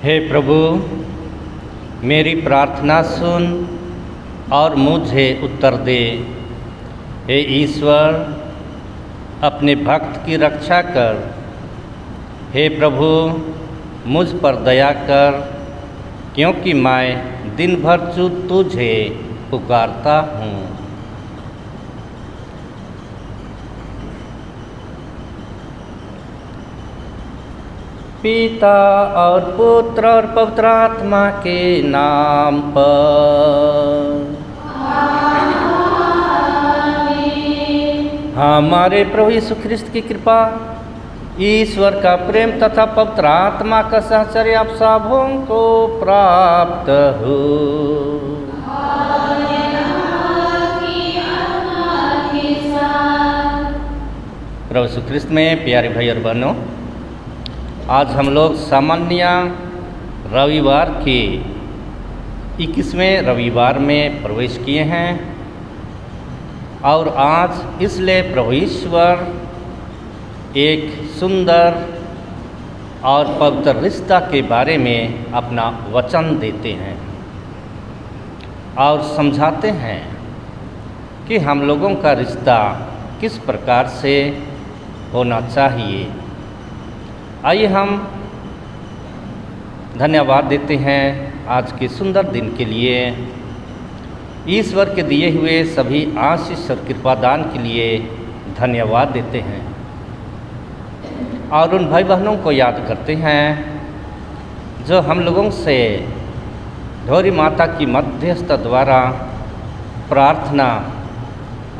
हे प्रभु, मेरी प्रार्थना सुन और मुझे उत्तर दे। हे ईश्वर, अपने भक्त की रक्षा कर। हे प्रभु, मुझ पर दया कर, क्योंकि मैं दिन भर तुझे पुकारता हूँ। पिता और पुत्र और पवित्र आत्मा के नाम पर। हमारे प्रभु यीशु ख्रिस्त की कृपा, ईश्वर का प्रेम तथा पवित्र आत्मा का सहचर्य आप सबों को प्राप्त हो। प्रभु यीशु ख्रिस्त में प्यारे भाई और बहनों, आज हम लोग सामान्य रविवार के 21वें रविवार में प्रवेश किए हैं और आज इसलिए प्रभु ईश्वर एक सुंदर और पवित्र रिश्ता के बारे में अपना वचन देते हैं और समझाते हैं कि हम लोगों का रिश्ता किस प्रकार से होना चाहिए। आइए हम धन्यवाद देते हैं आज के सुंदर दिन के लिए, ईश्वर के दिए हुए सभी आशीष और कृपादान के लिए धन्यवाद देते हैं और उन भाई बहनों को याद करते हैं जो हम लोगों से गौरी माता की मध्यस्थ द्वारा प्रार्थना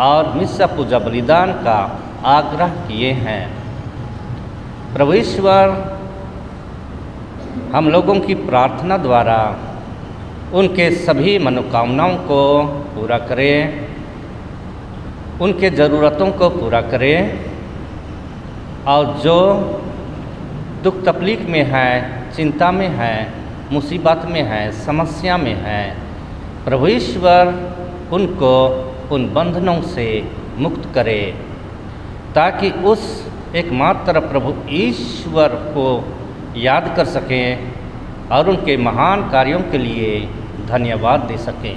और मिस्सा पूजा बलिदान का आग्रह किए हैं। प्रभु ईश्वर हम लोगों की प्रार्थना द्वारा उनके सभी मनोकामनाओं को पूरा करें, उनके ज़रूरतों को पूरा करें और जो दुख तकलीफ में है, चिंता में है, मुसीबत में है, समस्या में है, प्रभु ईश्वर उनको उन बंधनों से मुक्त करे ताकि उस एकमात्र प्रभु ईश्वर को याद कर सकें और उनके महान कार्यों के लिए धन्यवाद दे सकें।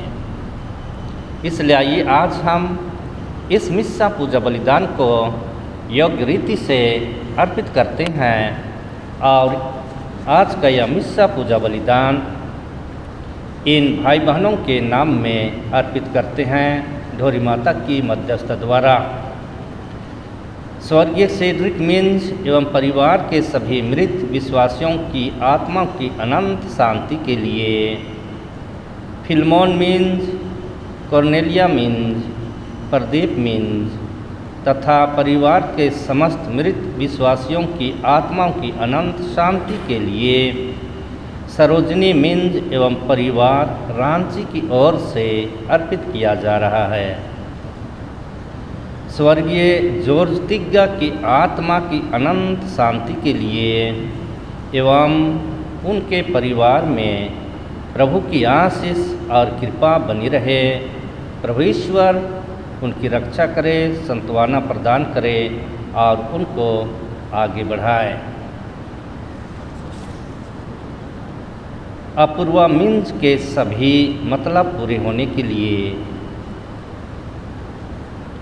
इसलिए आइए आज हम इस मिस्सा पूजा बलिदान को योग्य रीति से अर्पित करते हैं और आज का यह मिस्सा पूजा बलिदान इन भाई बहनों के नाम में अर्पित करते हैं गौरी माता की मध्यस्थ द्वारा। स्वर्गीय सेड्रिक मिन्ज एवं परिवार के सभी मृत विश्वासियों की आत्मा की अनंत शांति के लिए, फिल्मोन मिन्ज, कॉर्नेलिया मिन्ज, प्रदीप मिन्ज तथा परिवार के समस्त मृत विश्वासियों की आत्माओं की अनंत शांति के लिए, सरोजनी मिन्ज एवं परिवार रांची की ओर से अर्पित किया जा रहा है। स्वर्गीय जॉर्ज तिग्गा की आत्मा की अनंत शांति के लिए एवं उनके परिवार में प्रभु की आशीष और कृपा बनी रहे। प्रभु ईश्वर उनकी रक्षा करे, सांत्वना प्रदान करे और उनको आगे बढ़ाए। अपूर्वा मिन्ज के सभी मतलब पूरे होने के लिए,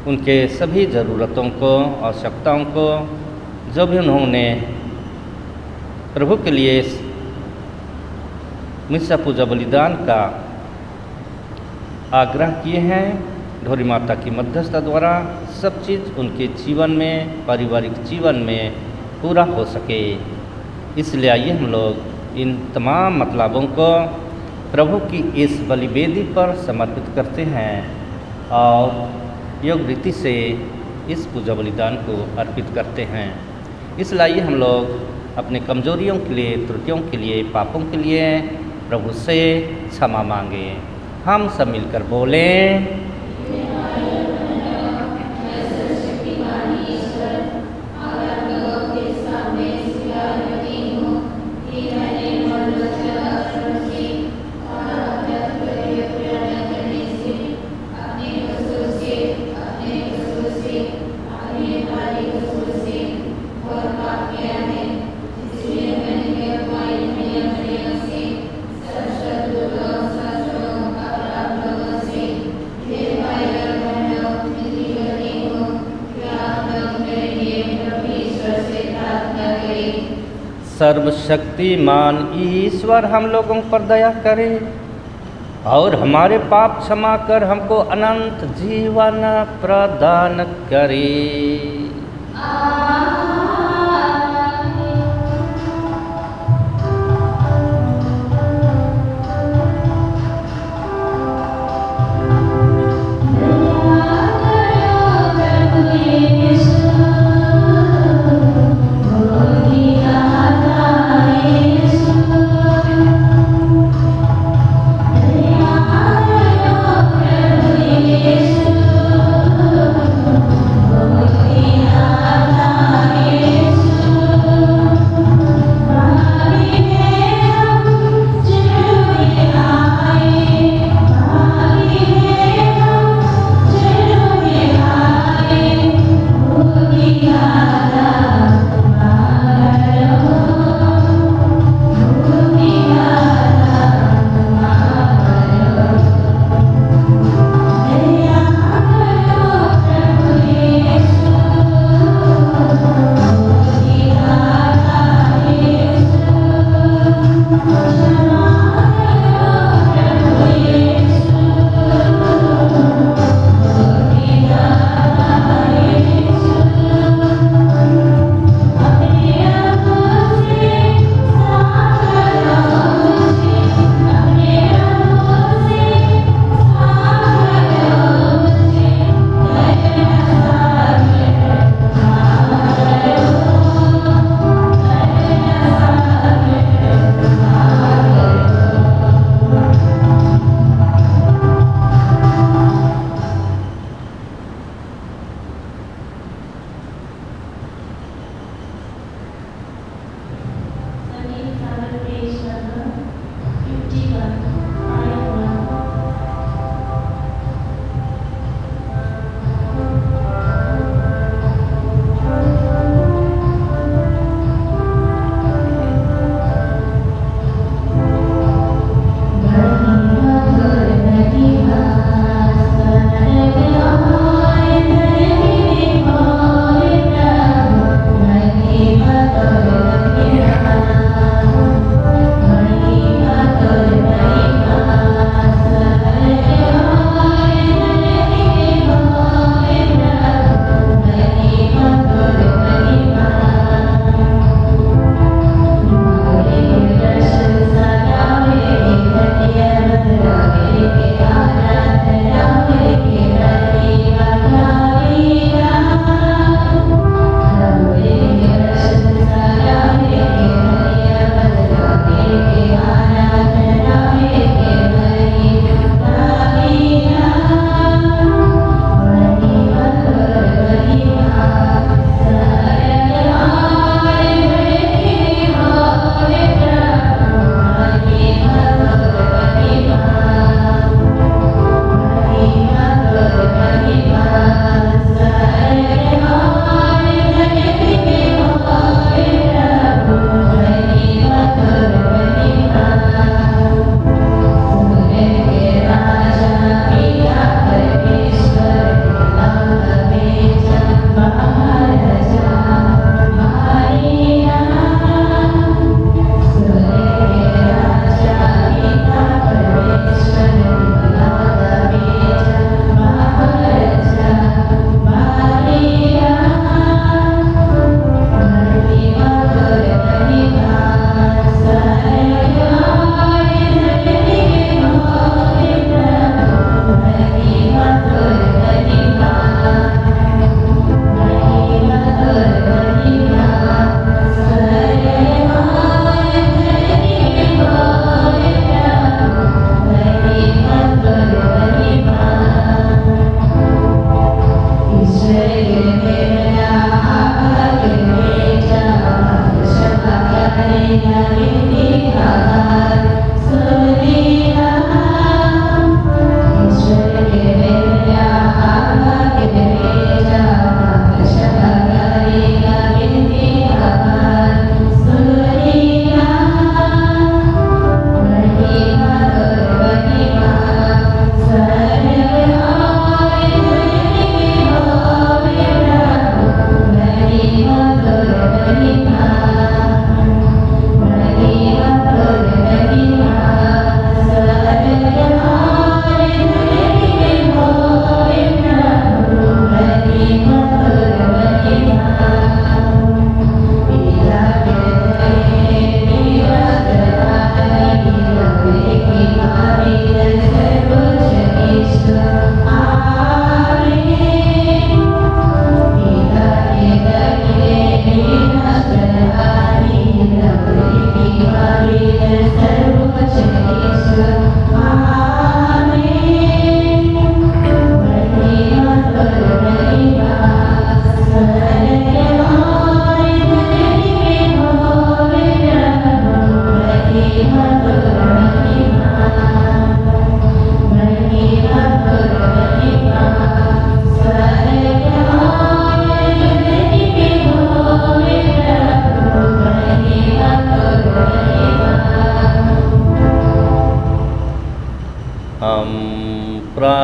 उनके सभी ज़रूरतों को, आवश्यकताओं को, जो भी उन्होंने प्रभु के लिए मिस्सा पूजा बलिदान का आग्रह किए हैं, गौरी माता की मध्यस्थता द्वारा सब चीज़ उनके जीवन में, पारिवारिक जीवन में पूरा हो सके। इसलिए आइए हम लोग इन तमाम मतलबों को प्रभु की इस बलिवेदी पर समर्पित करते हैं और योग रीति से इस पूजा बलिदान को अर्पित करते हैं। इसलिए आइए हम लोग अपने कमजोरियों के लिए, त्रुटियों के लिए, पापों के लिए प्रभु से क्षमा मांगे। हम सब मिलकर बोलें, सर्वशक्तिमान ईश्वर हम लोगों पर दया करे और हमारे पाप क्षमा कर हमको अनंत जीवन प्रदान करे।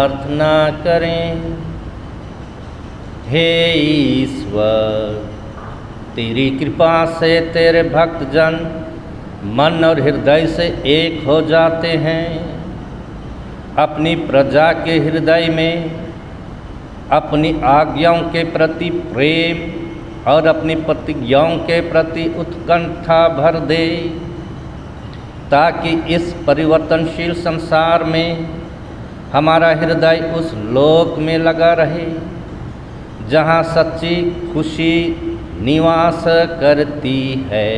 प्रार्थना करें। हे ईश्वर, तेरी कृपा से तेरे भक्तजन मन और हृदय से एक हो जाते हैं। अपनी प्रजा के हृदय में अपनी आज्ञाओं के प्रति प्रेम और अपनी प्रतिज्ञाओं के प्रति उत्कंठा भर दे, ताकि इस परिवर्तनशील संसार में हमारा हृदय उस लोक में लगा रहे जहाँ सच्ची खुशी निवास करती है।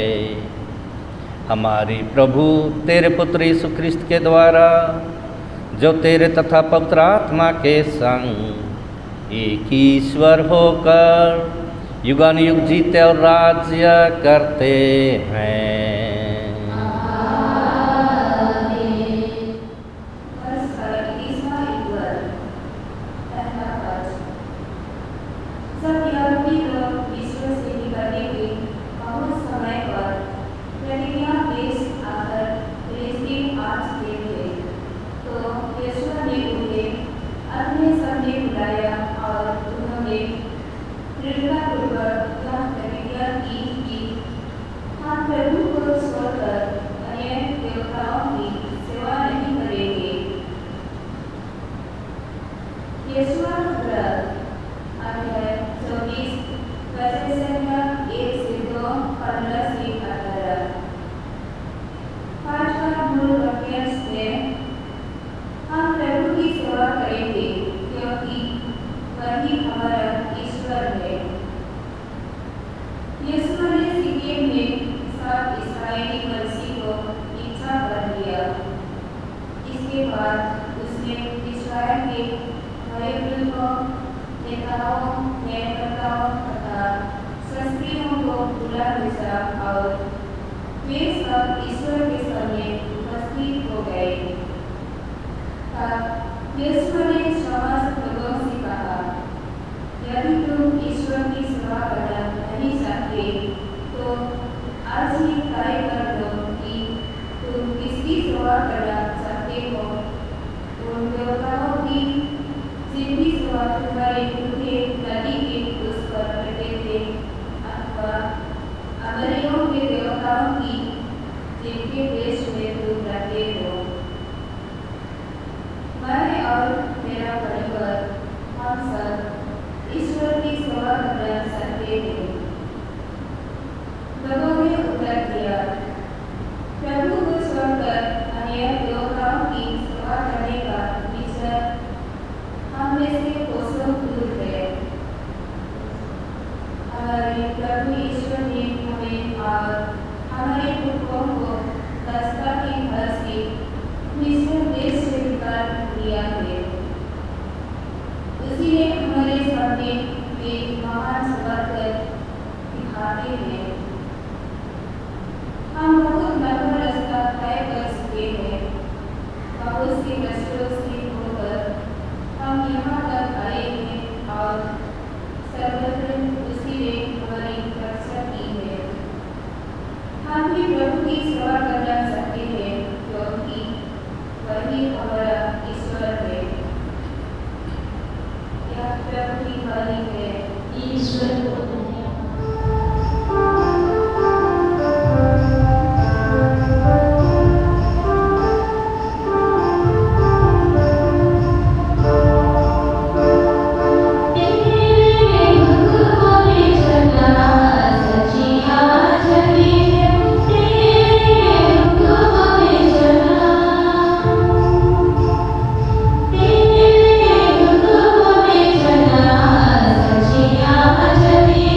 हमारे प्रभु तेरे पुत्र यीशु ख्रिस्त के द्वारा, जो तेरे तथा पवित्र आत्मा के संग एक ईश्वर होकर युगानुयुग जीते और राज्य करते हैं। Chali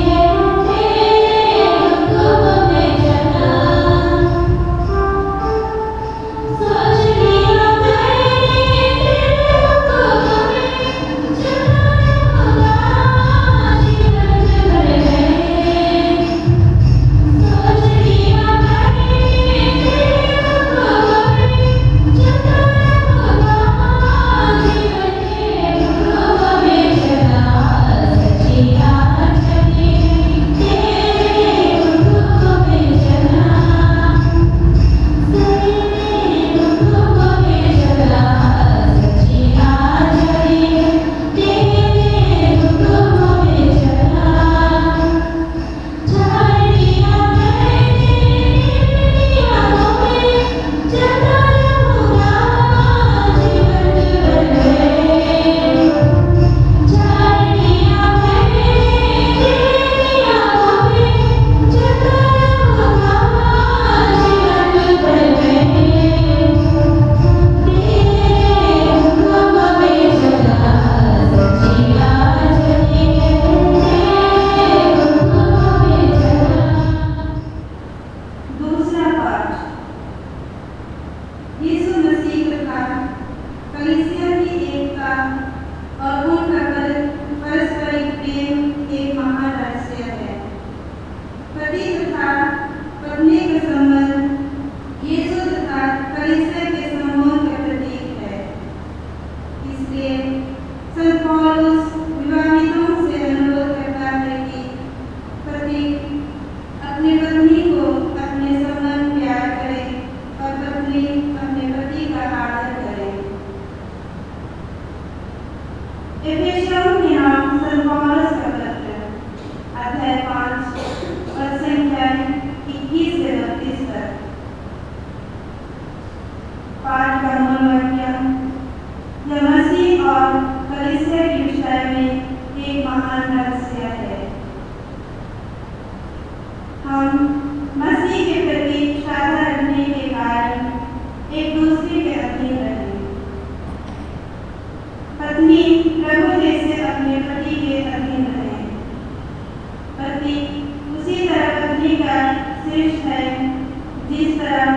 तरह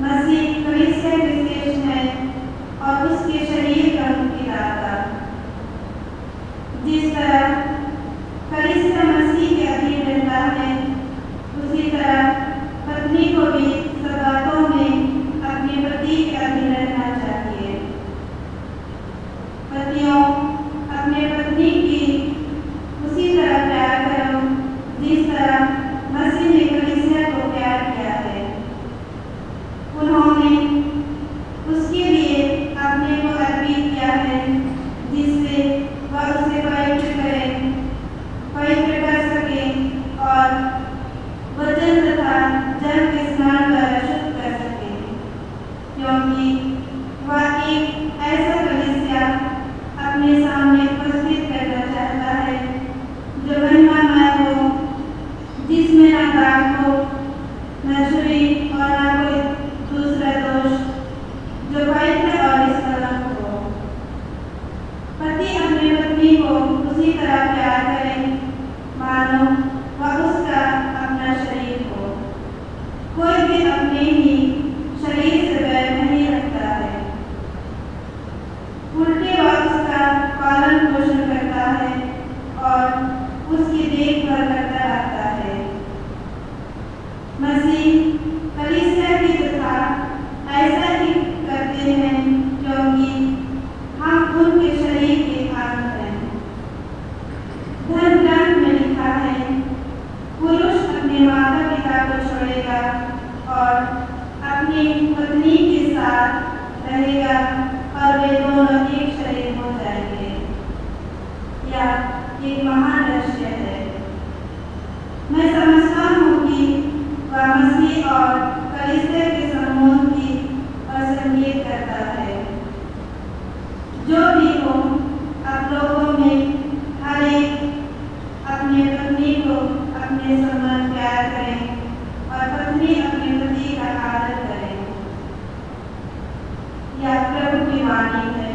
मसीह कलीसिया के श्रेष्ठ है और उसके शरीर का मुखियाता। जिस तरह कलीसिया मसीह के अधीन रहता है, उसी तरह पत्नी को भी सब बातों में अपने पति के अधीन रहना चाहिए। पतियों, अपने पत्नी की उसी तरह प्यार करो जिस तरह मसीह ने कलीसिया को प्यार किया है। उन्होंने उसके लिए अपने को अर्पित किया है, जिससे वह उसे पवित्र कर सके और वचन तथा जल के स्नान द्वारा शुद्ध कर सके, क्योंकि वह एक ऐसा कलीसिया अपने सामने उपस्थित करना चाहता है जो महिमामय हो, जिसमें न दाग हो, न छुरी और न कोई दूसरा दोष, जो पवित्र और निष्कलंक हो। पति अपनी पत्नी को उसी तरह प्यार करे मानो वह उसका अपना शरीर हो। कोई भी अपने ही शरीर से बैर नहीं रखता है, उल्टे वह उसका पालन पोषण करता है और उसकी देखभाल करता रहता है। मसीह कलीसिया की तथा ऐसा ही करते हैं, क्योंकि हम उनके शरीर के अंग हैं। धर्म ग्रंथ में लिखा है, पुरुष अपने माता पिता को छोड़ेगा और अपनी पत्नी के साथ रहेगा और वे दोनों एक शरीर हो जाएंगे। यह एक महान रहस्य है। मैं समझता हूँ कि वह मसीह और कलीसिया के संबंध की संकेत करता है। जो भी हो, आप लोगों में हर एक अपने पत्नी को अपने समान प्यार करें और पत्नी अपने पति का आदर करें। यह प्रभु की वाणी है।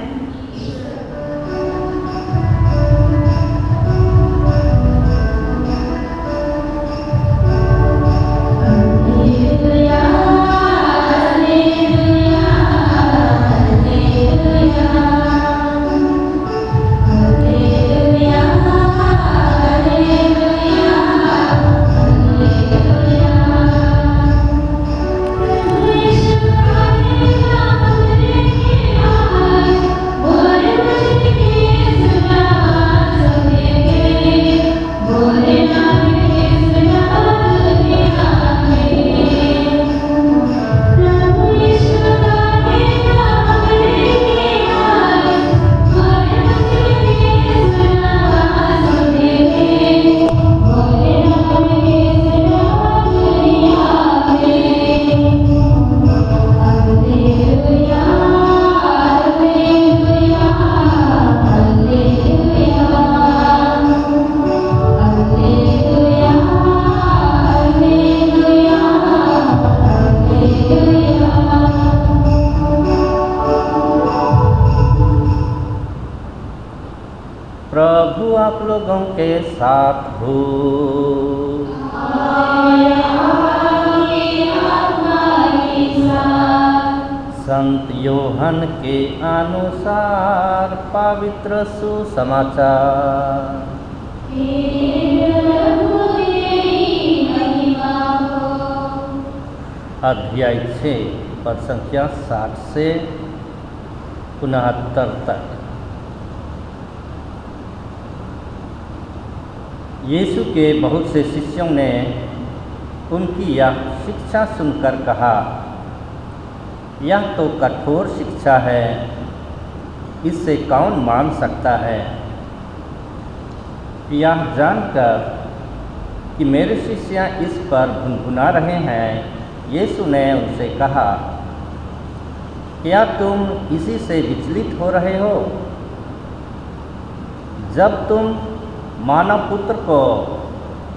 प्रभु आप लोगों के साथ हो। संत योहन के अनुसार पवित्र सुसमाचार। अध्याय 6 पद संख्या 60 से 69 तक। यीशु के बहुत से शिष्यों ने उनकी यह शिक्षा सुनकर कहा, यह तो कठोर शिक्षा है, इससे कौन मान सकता है। यह जानकर कि मेरे शिष्य इस पर भुनभुना रहे हैं, यीशु ने उनसे कहा, क्या तुम इसी से विचलित हो रहे हो? जब तुम मानव पुत्र को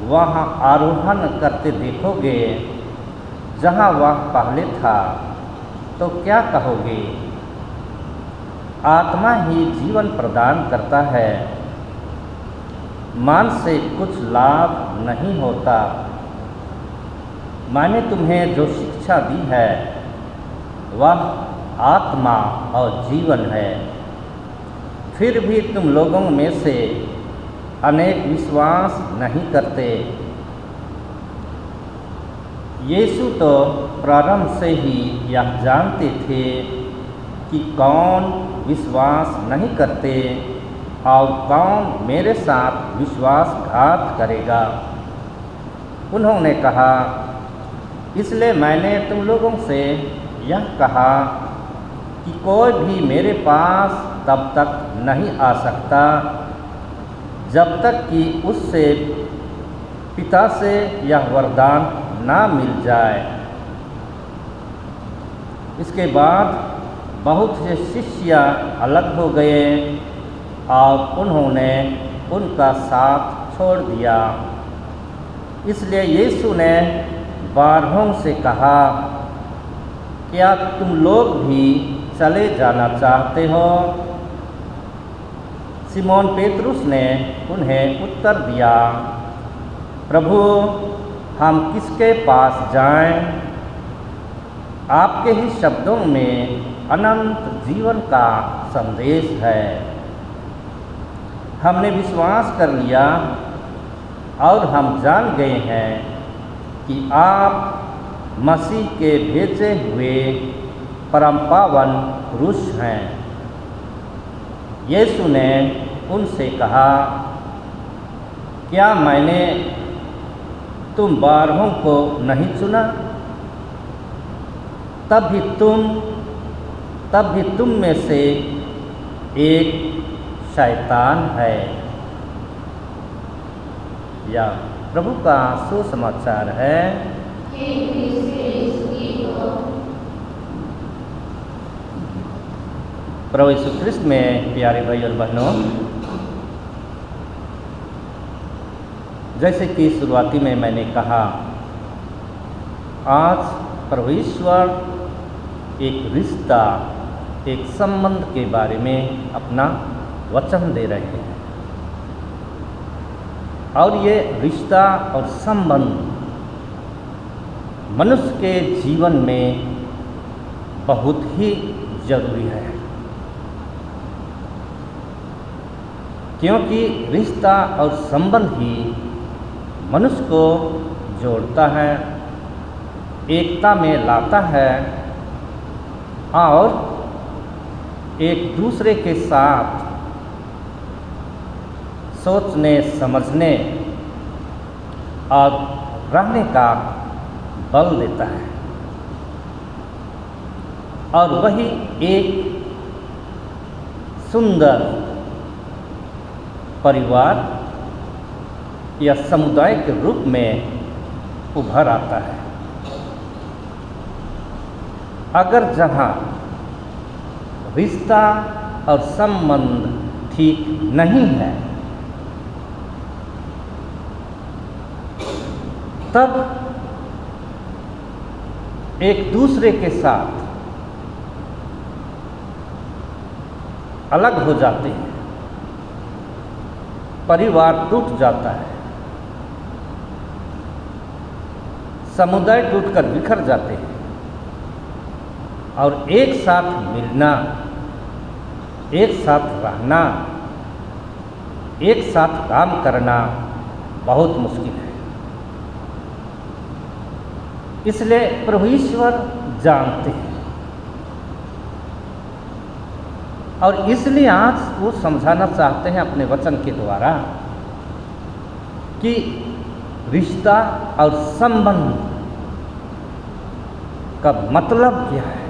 वहाँ आरोहण करते देखोगे जहाँ वह पहले था, तो क्या कहोगे? आत्मा ही जीवन प्रदान करता है, मांस से कुछ लाभ नहीं होता। मैंने तुम्हें जो शिक्षा शिक्षा दी है वह आत्मा और जीवन है, फिर भी तुम लोगों में से अनेक विश्वास नहीं करते। यीशु तो प्रारंभ से ही यह जानते थे कि कौन विश्वास नहीं करते और कौन मेरे साथ विश्वासघात करेगा। उन्होंने कहा, इसलिए मैंने तुम लोगों से यह कहा कि कोई भी मेरे पास तब तक नहीं आ सकता जब तक कि उससे पिता से यह वरदान ना मिल जाए। इसके बाद बहुत से शिष्य अलग हो गए और उन्होंने उनका साथ छोड़ दिया। इसलिए यीशु ने 12 से कहा, क्या तुम लोग भी चले जाना चाहते हो? सिमोन पेतरुस ने उन्हें उत्तर दिया, प्रभु हम किसके पास जाएं? आपके ही शब्दों में अनंत जीवन का संदेश है। हमने विश्वास कर लिया और हम जान गए हैं कि आप मसीह के भेजे हुए परम पावन पुरुष हैं। यीशु ने उनसे कहा, क्या मैंने तुम 12 को नहीं चुना? तब भी तुम में से एक शैतान है। या प्रभु का सुसमाचार है। प्रभु यीशु ख्रिस्त में प्यारे भाई और बहनों, जैसे कि शुरुआती में मैंने कहा, आज प्रभु ईश्वर एक रिश्ता, एक संबंध के बारे में अपना वचन दे रहे हैं। और ये रिश्ता और संबंध मनुष्य के जीवन में बहुत ही जरूरी है, क्योंकि रिश्ता और संबंध ही मनुष्य को जोड़ता है, एकता में लाता है और एक दूसरे के साथ सोचने समझने और रहने का बल देता है। और वही एक सुंदर परिवार या समुदाय के रूप में उभर आता है। अगर जहाँ रिश्ता और संबंध ठीक नहीं है, तब एक दूसरे के साथ अलग हो जाते हैं, परिवार टूट जाता है, समुदाय टूटकर बिखर जाते हैं और एक साथ मिलना, एक साथ रहना, एक साथ काम करना बहुत मुश्किल है। इसलिए प्रभु ईश्वर जानते हैं और इसलिए आज वो समझाना चाहते हैं अपने वचन के द्वारा कि रिश्ता और संबंध का मतलब क्या है,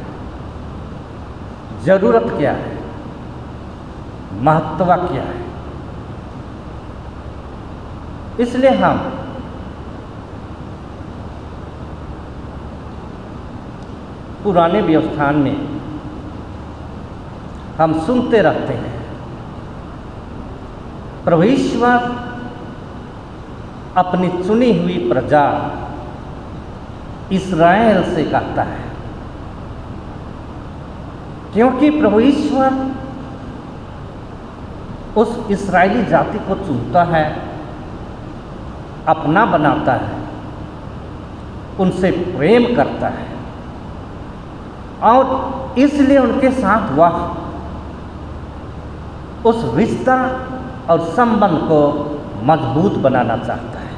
जरूरत क्या है, महत्व क्या है। इसलिए हम पुराने व्यवस्थान में हम सुनते रहते हैं, प्रभु ईश्वर अपनी चुनी हुई प्रजा इस्राएल से कहता है, क्योंकि प्रभु ईश्वर उस इस्राएली जाति को चुनता है, अपना बनाता है, उनसे प्रेम करता है और इसलिए उनके साथ वह उस रिश्ता और संबंध को मजबूत बनाना चाहता है,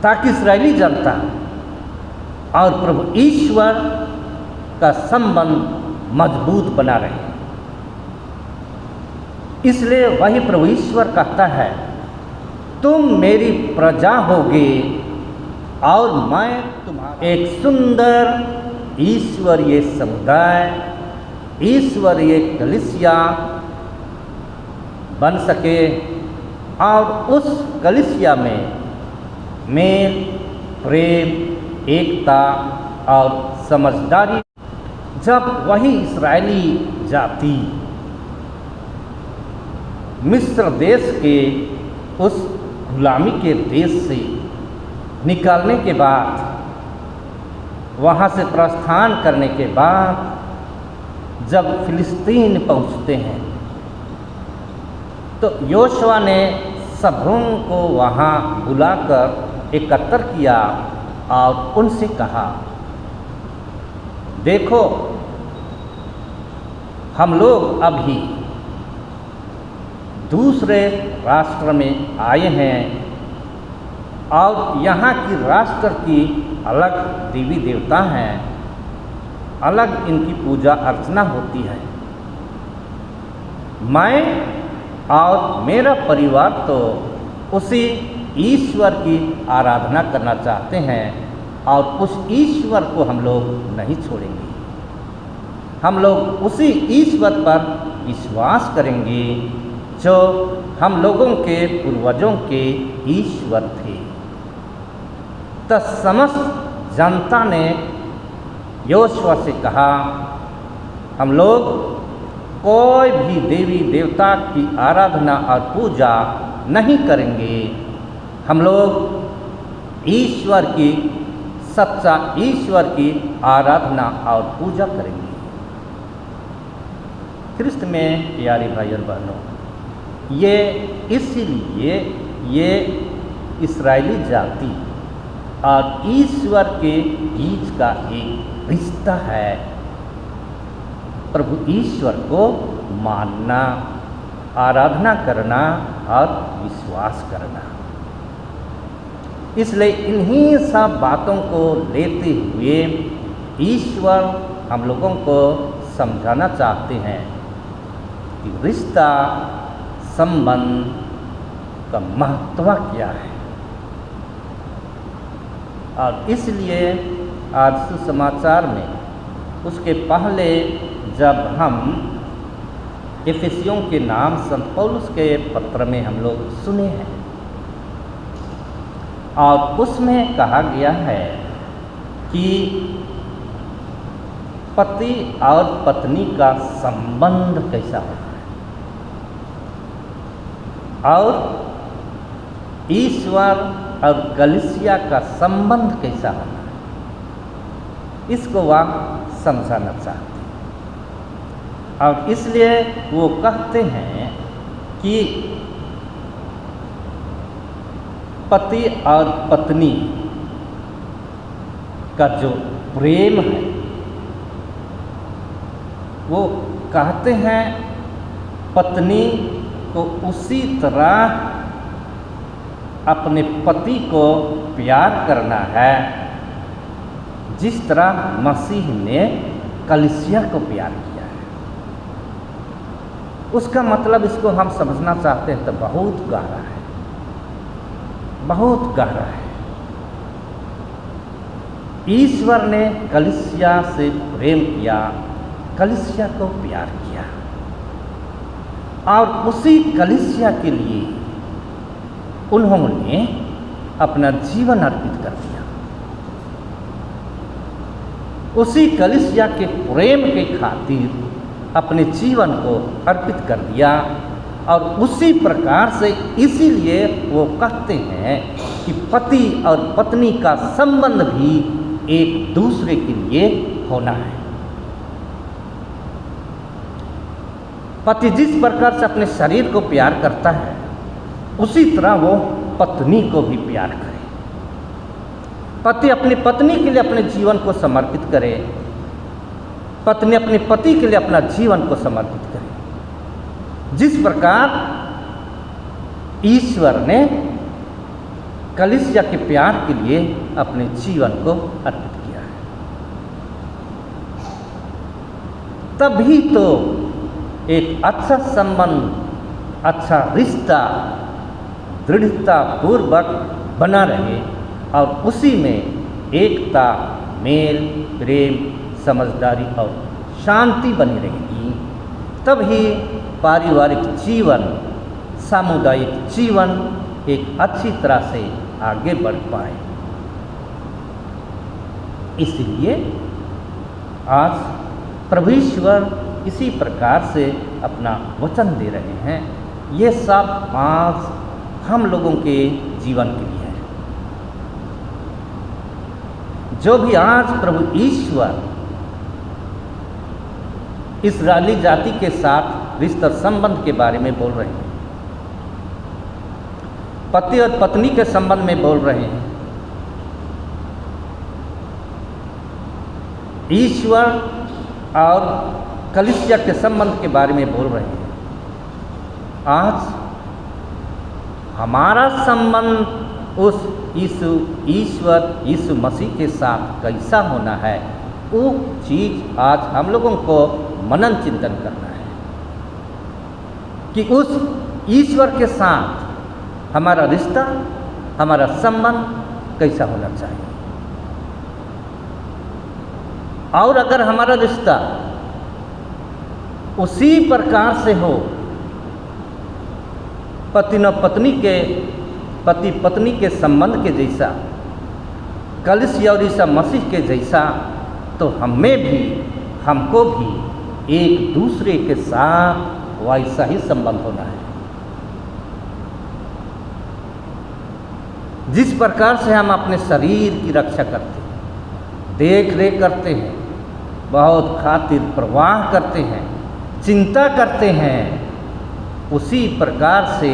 ताकि इस्राएली जनता और प्रभु ईश्वर का संबंध मजबूत बना रहे। इसलिए वही प्रभु ईश्वर कहता है, तुम मेरी प्रजा होगे और मैं तुम्हारा एक सुंदर ईश्वरीय समुदाय, ईश्वरीय कलीसिया बन सके, और उस कलीसिया में मेल, प्रेम, एकता और समझदारी, जब वही इस्राएली जाति मिस्र देश के उस गुलामी के देश से निकालने के बाद, वहाँ से प्रस्थान करने के बाद जब फिलिस्तीन पहुँचते हैं, तो योशुआ ने सबों को वहाँ बुलाकर एकत्र किया और उनसे कहा, देखो हम लोग अभी दूसरे राष्ट्र में आए हैं और यहाँ की राष्ट्र की अलग देवी देवता हैं, अलग इनकी पूजा अर्चना होती है। मैं और मेरा परिवार तो उसी ईश्वर की आराधना करना चाहते हैं और उस ईश्वर को हम लोग नहीं छोड़ेंगे। हम लोग उसी ईश्वर पर विश्वास करेंगे जो हम लोगों के पूर्वजों के ईश्वर थे। तो समस्त जनता ने योशुआ से कहा, हम लोग कोई भी देवी देवता की आराधना और पूजा नहीं करेंगे, हम लोग ईश्वर की, सच्चा ईश्वर की आराधना और पूजा करेंगे। ख्रिस्त में प्यारे भाई और बहनों, ये इसीलिए ये इस्राएली जाति और ईश्वर के बीच का एक रिश्ता है, प्रभु ईश्वर को मानना, आराधना करना और विश्वास करना। इसलिए इन्हीं सब बातों को लेते हुए ईश्वर हम लोगों को समझाना चाहते हैं कि रिश्ता, संबंध का महत्व क्या है। और इसलिए आज सुसमाचार में उसके पहले जब हम इफिसियों के नाम संत पौलुस के पत्र में हम लोग सुने हैं और उसमें कहा गया है कि पति और पत्नी का संबंध कैसा होता है और ईश्वर और कलीसिया का संबंध कैसा होना है, इसको वह समझाना चाहते हैं। और इसलिए वो कहते हैं कि पति और पत्नी का जो प्रेम है, वो कहते हैं पत्नी को उसी तरह अपने पति को प्यार करना है जिस तरह मसीह ने कलीसिया को प्यार किया है। उसका मतलब इसको हम समझना चाहते हैं तो बहुत गहरा है, बहुत गहरा है। ईश्वर ने कलीसिया से प्रेम किया, कलीसिया को प्यार किया और उसी कलीसिया के लिए उन्होंने अपना जीवन अर्पित कर दिया। उसी कलीसिया के प्रेम के खातिर अपने जीवन को अर्पित कर दिया। और उसी प्रकार से इसीलिए वो कहते हैं कि पति और पत्नी का संबंध भी एक दूसरे के लिए होना है। पति जिस प्रकार से अपने शरीर को प्यार करता है, उसी तरह वो पत्नी को भी प्यार करे। पति अपनी पत्नी के लिए अपने जीवन को समर्पित करे, पत्नी अपने पति के लिए अपना जीवन को समर्पित करे। जिस प्रकार ईश्वर ने कलीसिया के प्यार के लिए अपने जीवन को अर्पित किया है, तभी तो एक अच्छा संबंध, अच्छा रिश्ता दृढ़ता पूर्वक बना रहे और उसी में एकता, मेल, प्रेम, समझदारी और शांति बनी रहेगी। तभी पारिवारिक जीवन, सामुदायिक जीवन एक अच्छी तरह से आगे बढ़ पाए। इसलिए आज प्रभु ईश्वर इसी प्रकार से अपना वचन दे रहे हैं। ये सब आज हम लोगों के जीवन के लिए है। जो भी आज प्रभु ईश्वर इस्राएली जाति के साथ रिश्ता संबंध के बारे में बोल रहे हैं, पति और पत्नी के संबंध में बोल रहे हैं, ईश्वर और कलीसिया के संबंध के बारे में बोल रहे हैं, आज हमारा संबंध उस ईश्वर यीशु मसीह के साथ कैसा होना है, वो चीज़ आज हम लोगों को मनन चिंतन करना है कि उस ईश्वर के साथ हमारा रिश्ता, हमारा संबंध कैसा होना चाहिए। और अगर हमारा रिश्ता उसी प्रकार से हो, पति पत्नी के संबंध के जैसा, कलीसिया और ईसा मसीह के जैसा, तो हमको भी एक दूसरे के साथ वैसा ही संबंध होना है। जिस प्रकार से हम अपने शरीर की रक्षा करते हैं, देख रेख करते हैं, बहुत खातिर प्रवाह करते हैं, चिंता करते हैं, उसी प्रकार से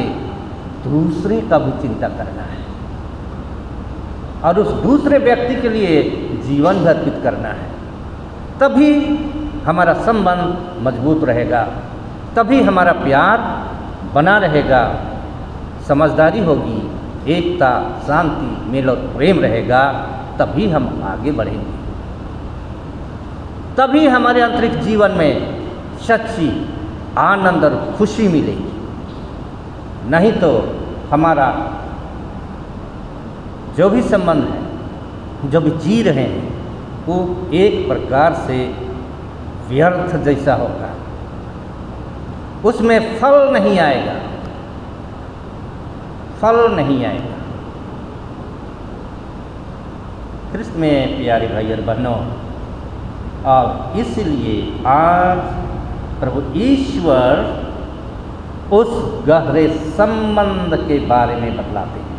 दूसरे का भी चिंता करना है और उस दूसरे व्यक्ति के लिए जीवन अर्पित करना है। तभी हमारा संबंध मजबूत रहेगा, तभी हमारा प्यार बना रहेगा, समझदारी होगी, एकता, शांति, मेल और प्रेम रहेगा, तभी हम आगे बढ़ेंगे। तभी हमारे आंतरिक जीवन में सच्ची आनंद और खुशी मिलेगी। नहीं तो हमारा जो भी संबंध है, जो भी जी रहे हैं, वो एक प्रकार से व्यर्थ जैसा होगा, उसमें फल नहीं आएगा, फल नहीं आएगा। ख्रिस्त में प्यारे भाई और बहनों, और इसलिए आज प्रभु ईश्वर उस गहरे संबंध के बारे में बतलाते हैं,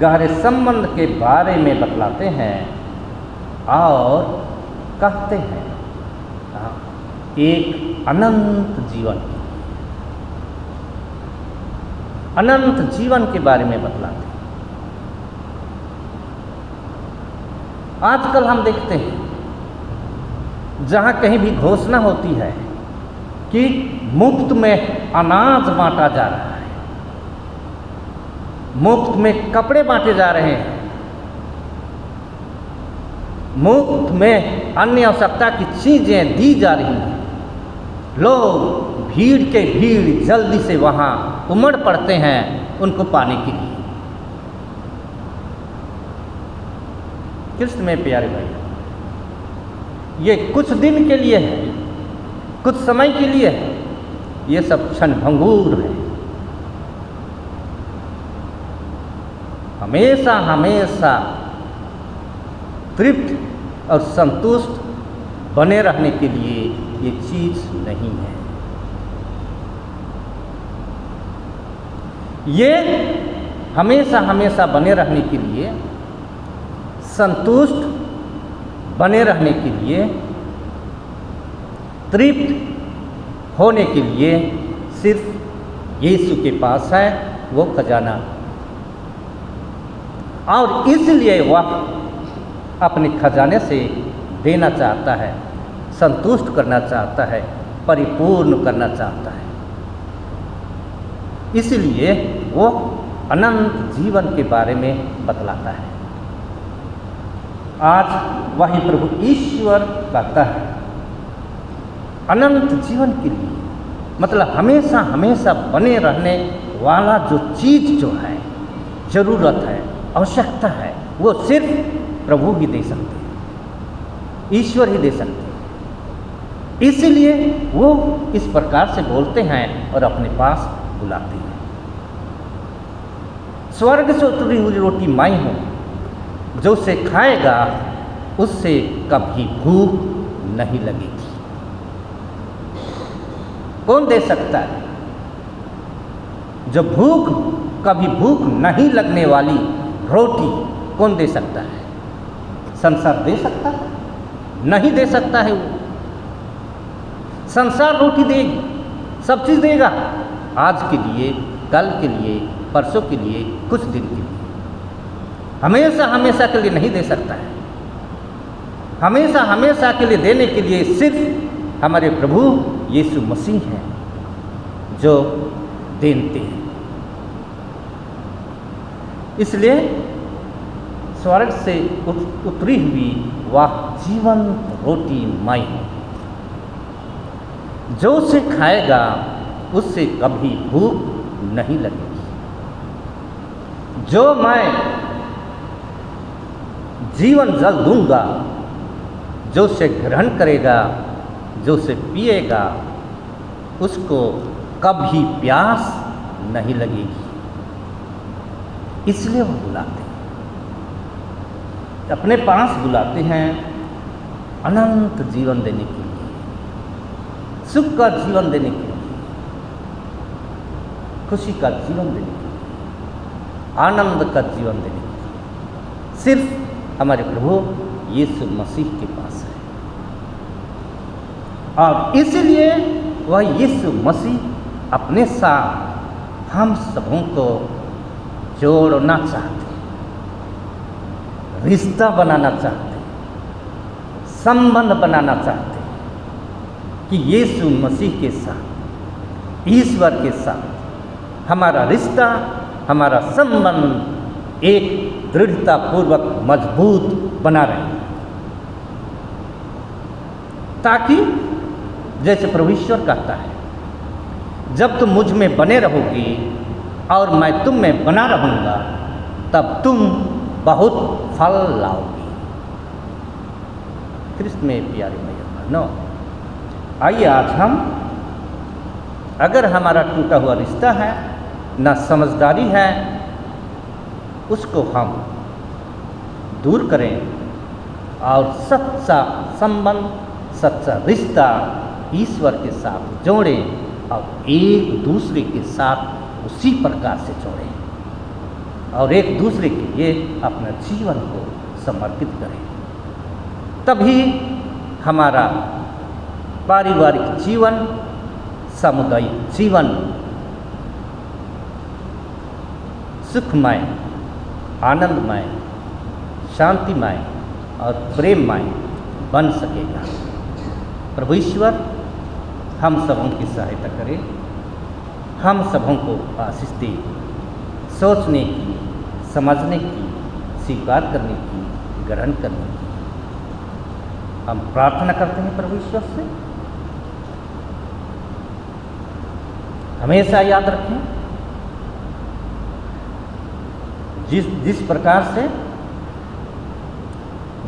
गहरे संबंध के बारे में बतलाते हैं और कहते हैं एक अनंत जीवन, अनंत जीवन के बारे में बतलाते हैं। आजकल हम देखते हैं जहाँ कहीं भी घोषणा होती है कि मुफ्त में अनाज बांटा जा रहा है, मुफ्त में कपड़े बांटे जा रहे हैं, मुफ्त में अन्य आवश्यकता की चीज़ें दी जा रही हैं, लोग भीड़ के भीड़ जल्दी से वहाँ उमड़ पड़ते हैं उनको पाने के लिए। कृष्ण में प्यारे भाई, ये कुछ दिन के लिए है, कुछ समय के लिए है, ये सब क्षणभंगुर है। हमेशा हमेशा तृप्त और संतुष्ट बने रहने के लिए ये चीज़ नहीं है। ये हमेशा हमेशा बने रहने के लिए, संतुष्ट बने रहने के लिए, तृप्त होने के लिए सिर्फ यीशु के पास है वो खजाना। और इसलिए वह अपने खजाने से देना चाहता है, संतुष्ट करना चाहता है, परिपूर्ण करना चाहता है। इसलिए वो अनंत जीवन के बारे में बतलाता है। आज वही प्रभु ईश्वर कहता है अनंत जीवन के लिए, मतलब हमेशा हमेशा बने रहने वाला जो चीज़ जो है, जरूरत है, आवश्यकता है, वो सिर्फ प्रभु ही दे सकते हैं, ईश्वर ही दे सकते हैं। इसलिए वो इस प्रकार से बोलते हैं और अपने पास बुलाते हैं। स्वर्ग से उतरी हुई रोटी मैं हूँ, जो उसे खाएगा उससे कभी भूख नहीं लगेगी। कौन दे सकता है? जो कभी भूख नहीं लगने वाली रोटी कौन दे सकता है? संसार दे सकता है? नहीं दे सकता है। वो संसार रोटी देगी, सब चीज़ देगा, आज के लिए, कल के लिए, परसों के लिए, कुछ दिन के लिए, हमेशा हमेशा के लिए नहीं दे सकता है। हमेशा हमेशा के लिए देने के लिए सिर्फ हमारे प्रभु यीशु मसीह हैं जो देते हैं। इसलिए स्वर्ग से उतरी हुई वह जीवंत रोटी मैं हूँ, जो उसे खाएगा उससे कभी भूख नहीं लगेगी। जो मैं जीवन जल दूंगा, जो उसे ग्रहण करेगा, जो उसे पिएगा, उसको कभी प्यास नहीं लगेगी। इसलिए वो बुलाते हैं, अपने पास बुलाते हैं अनंत जीवन देने के लिए, सुख का जीवन देने के लिए, खुशी का जीवन देने के लिए, आनंद का जीवन देने के लिए सिर्फ हमारे प्रभु यीशु मसीह के पास है। और इसलिए वह यीशु मसीह अपने साथ हम सबों को जोड़ना चाहते हैं, रिश्ता बनाना चाहते हैं, संबंध बनाना चाहते हैं कि यीशु मसीह के साथ, ईश्वर के साथ हमारा रिश्ता, हमारा संबंध एक दृढ़ता पूर्वक मजबूत बना रहे, ताकि जैसे प्रभु ईश्वर कहता है, जब तुम मुझ में बने रहोगी और मैं तुम में बना रहूँगा, तब तुम बहुत फल लाओगी। कृष्ण में प्यारे मैया बहनों, आइए आज हम, अगर हमारा टूटा हुआ रिश्ता है, ना समझदारी है, उसको हम दूर करें और सच्चा संबंध, सच्चा रिश्ता ईश्वर के साथ जोड़ें और एक दूसरे के साथ उसी प्रकार से जोड़ें और एक दूसरे के लिए अपना जीवन को समर्पित करें। तभी हमारा पारिवारिक जीवन, सामुदायिक जीवन सुखमय, आनंदमय, शांतिमय और प्रेममय बन सकेगा। प्रभु ईश्वर हम सबों की सहायता करें, हम सबों को आशीष दे, सोचने की, समझने की, स्वीकार करने की, ग्रहण करने की। हम प्रार्थना करते हैं प्रभु ईश्वर से, हमेशा याद रखें जिस प्रकार से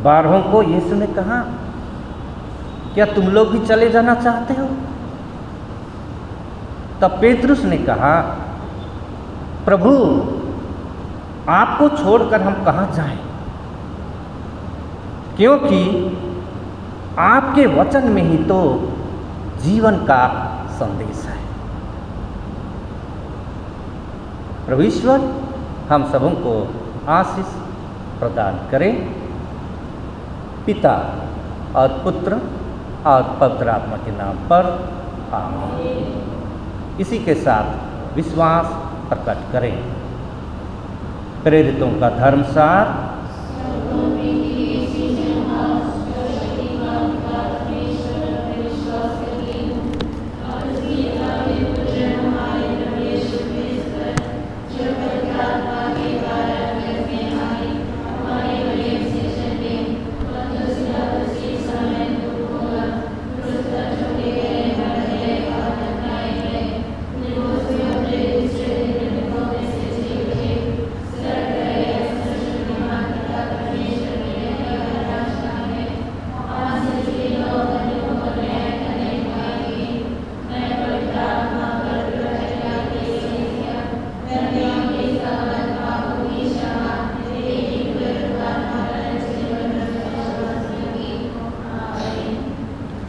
12 को यीशु ने कहा, क्या तुम लोग भी चले जाना चाहते हो? तब पेतरुस ने कहा, प्रभु आपको छोड़कर हम कहाँ जाएं? क्योंकि आपके वचन में ही तो जीवन का संदेश है। प्रभु ईश्वर हम सबों को आशीष प्रदान करें, पिता और पुत्र और पवित्र आत्मा के नाम पर आमीन। इसी के साथ विश्वास प्रकट करें। प्रेरितों का धर्मसार।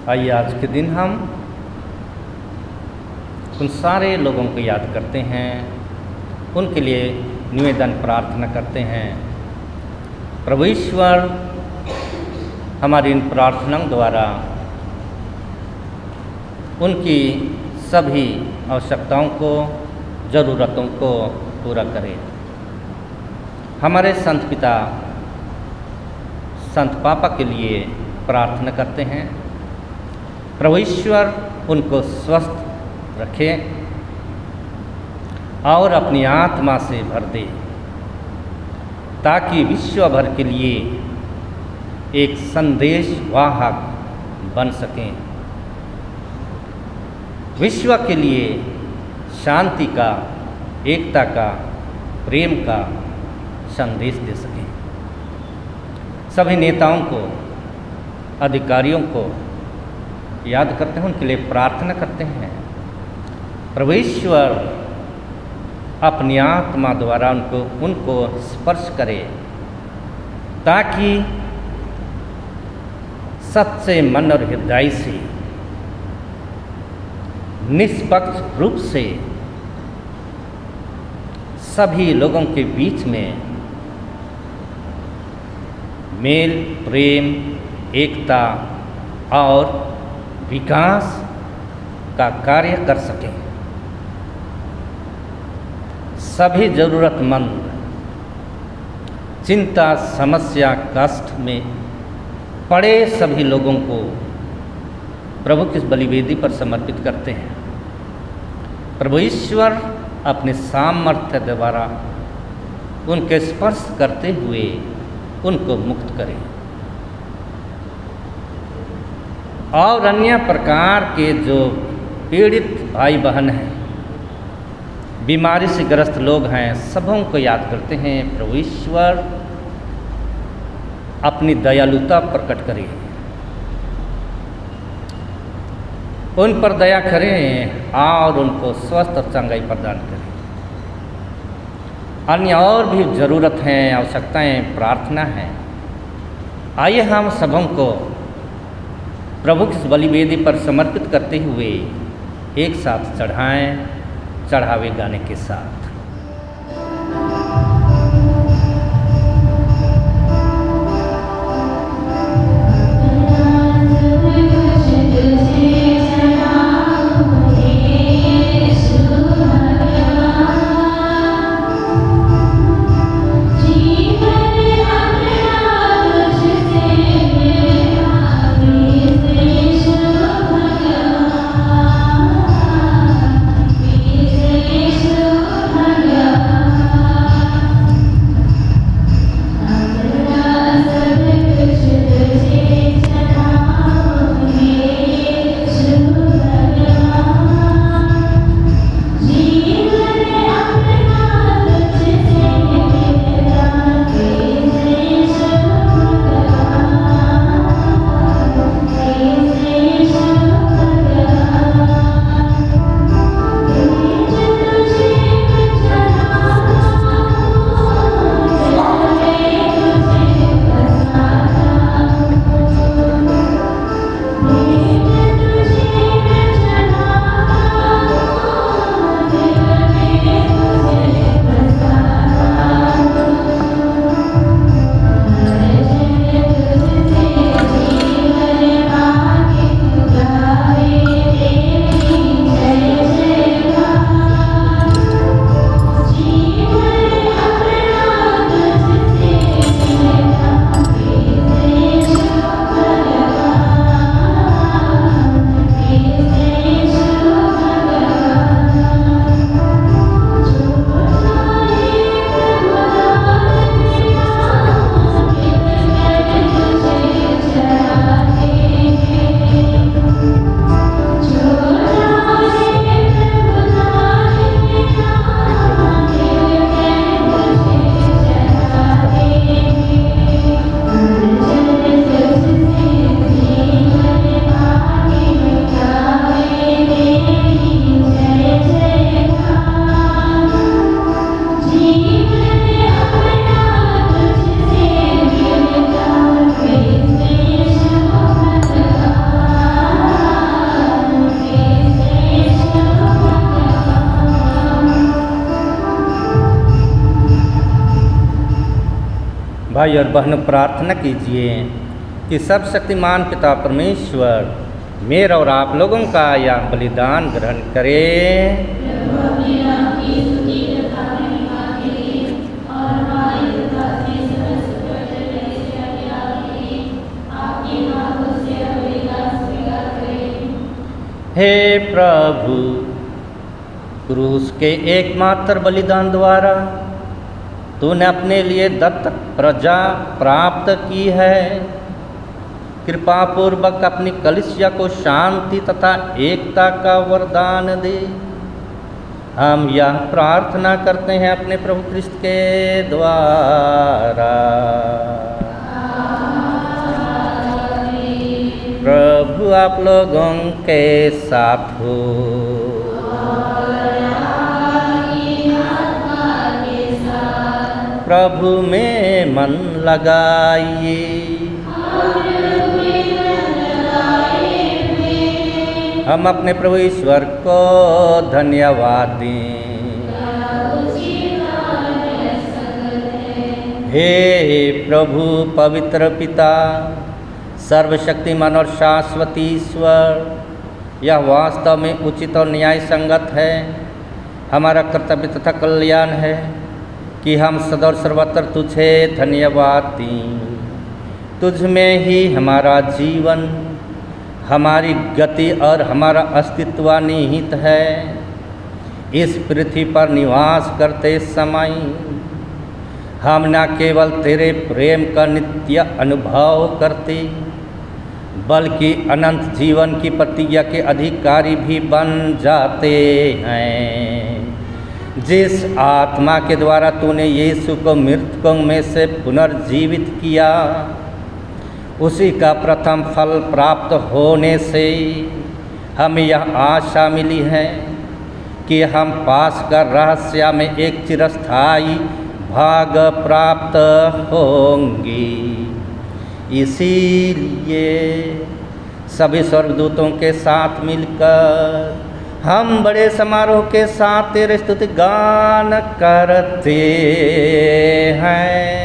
आइए आज के दिन हम उन सारे लोगों को याद करते हैं, उनके लिए निवेदन प्रार्थना करते हैं। प्रभु ईश्वर हमारी इन प्रार्थनाओं द्वारा उनकी सभी आवश्यकताओं को, ज़रूरतों को पूरा करें। हमारे संत पिता संत पापा के लिए प्रार्थना करते हैं। प्रभु ईश्वर उनको स्वस्थ रखे और अपनी आत्मा से भर दे, ताकि विश्व भर के लिए एक संदेश वाहक बन सकें, विश्व के लिए शांति का, एकता का, प्रेम का संदेश दे सकें। सभी नेताओं को, अधिकारियों को याद करते हैं, उनके लिए प्रार्थना करते हैं। प्रभु ईश्वर अपनी आत्मा द्वारा उनको स्पर्श करे, ताकि सच्चे मन और हृदय से, निष्पक्ष रूप से सभी लोगों के बीच में मेल, प्रेम, एकता और विकास का कार्य कर सकें। सभी ज़रूरतमंद, चिंता, समस्या, कष्ट में पड़े सभी लोगों को प्रभु की बलिवेदी पर समर्पित करते हैं। प्रभु ईश्वर अपने सामर्थ्य द्वारा उनके स्पर्श करते हुए उनको मुक्त करें और अन्य प्रकार के जो पीड़ित भाई बहन हैं, बीमारी से ग्रस्त लोग हैं, सबों को याद करते हैं। प्रभु ईश्वर अपनी दयालुता प्रकट करें, उन पर दया करें और उनको स्वस्थ और चंगाई प्रदान करें। अन्य और भी ज़रूरत हैं, आवश्यकताएं, प्रार्थना है। आइए हम सबों को प्रभु की बलिवेदी पर समर्पित करते हुए एक साथ चढ़ाएं, चढ़ावे गाने के साथ। Thank you. भाई और बहनों, प्रार्थना कीजिए कि सर्वशक्तिमान पिता परमेश्वर मेरा और आप लोगों का यह बलिदान ग्रहण करे। हे प्रभु, क्रूस के एकमात्र बलिदान द्वारा तूने अपने लिए दत्तक प्रजा प्राप्त की है। कृपा पूर्वक अपनी कलीसिया को शांति तथा एकता का वरदान दे। हम यह प्रार्थना करते हैं अपने प्रभु क्रिस्त के द्वारा। प्रभु आप लोगों के साथ हो। प्रभु में मन लगाइए। हम अपने प्रभु ईश्वर को धन्यवाद दें। हे प्रभु पवित्र पिता, सर्वशक्तिमान और शाश्वत ईश्वर, यह वास्तव में उचित और न्याय संगत है, हमारा कर्तव्य तथा कल्याण है कि हम सदा और सर्वत्र तुझे धन्यवाद दें। तुझ में ही हमारा जीवन, हमारी गति और हमारा अस्तित्व निहित है। इस पृथ्वी पर निवास करते समय हम न केवल तेरे प्रेम का नित्य अनुभव करते, बल्कि अनंत जीवन की प्रतिज्ञा के अधिकारी भी बन जाते हैं। जिस आत्मा के द्वारा तूने यीशु को मृतकों में से पुनर्जीवित किया, उसी का प्रथम फल प्राप्त होने से हमें यह आशा मिली है कि हम पास का रहस्य में एक चिरस्थायी भाग प्राप्त होंगे। इसीलिए सभी स्वर्गदूतों के साथ मिलकर हम बड़े समारोह के साथ तेरे स्तुति गान करते हैं।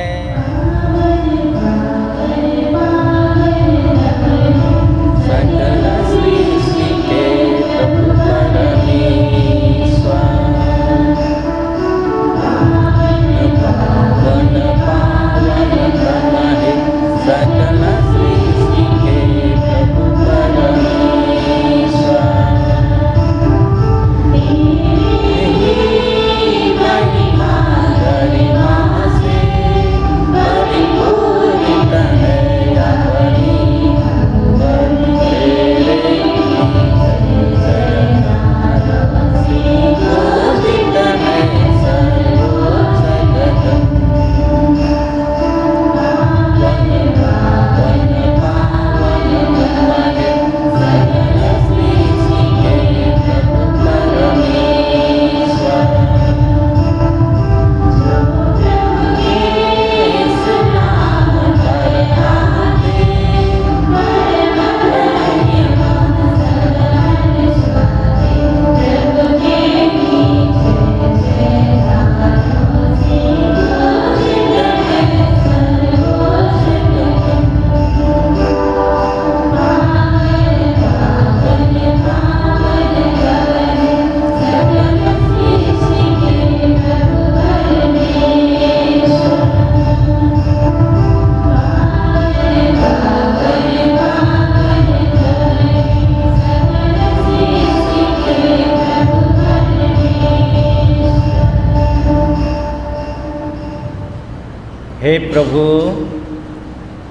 हे प्रभु,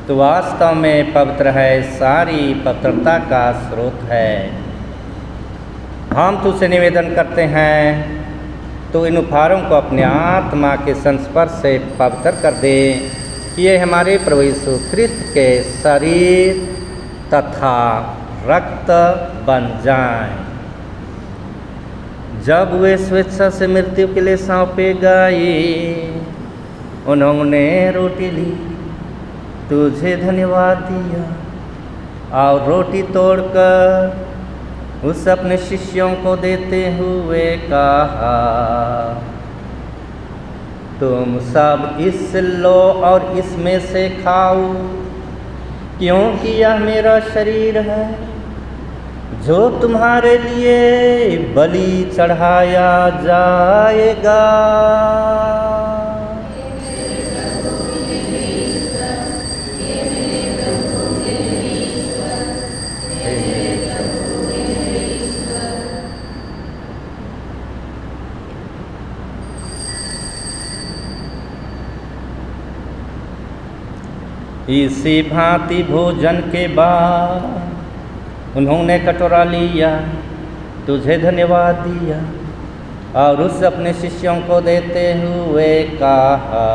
तो वास्तव में पवित्र है, सारी पवित्रता का स्रोत है। हम तुझसे निवेदन करते हैं, तो इन उपहारों को अपने आत्मा के संस्पर्श से पवित्र कर दे, ये हमारे प्रभु यीशु ख्रिस्त के शरीर तथा रक्त बन जाएं। जब वे स्वेच्छा से मृत्यु के लिए सौंपे गए, उन्होंने रोटी ली, तुझे धन्यवाद दिया और रोटी तोड़कर उस अपने शिष्यों को देते हुए कहा, तुम सब इससे लो और इसमें से खाओ, क्योंकि यह मेरा शरीर है जो तुम्हारे लिए बलि चढ़ाया जाएगा। इसी भांति भोजन के बाद उन्होंने कटोरा लिया, तुझे धन्यवाद दिया और उस अपने शिष्यों को देते हुए कहा,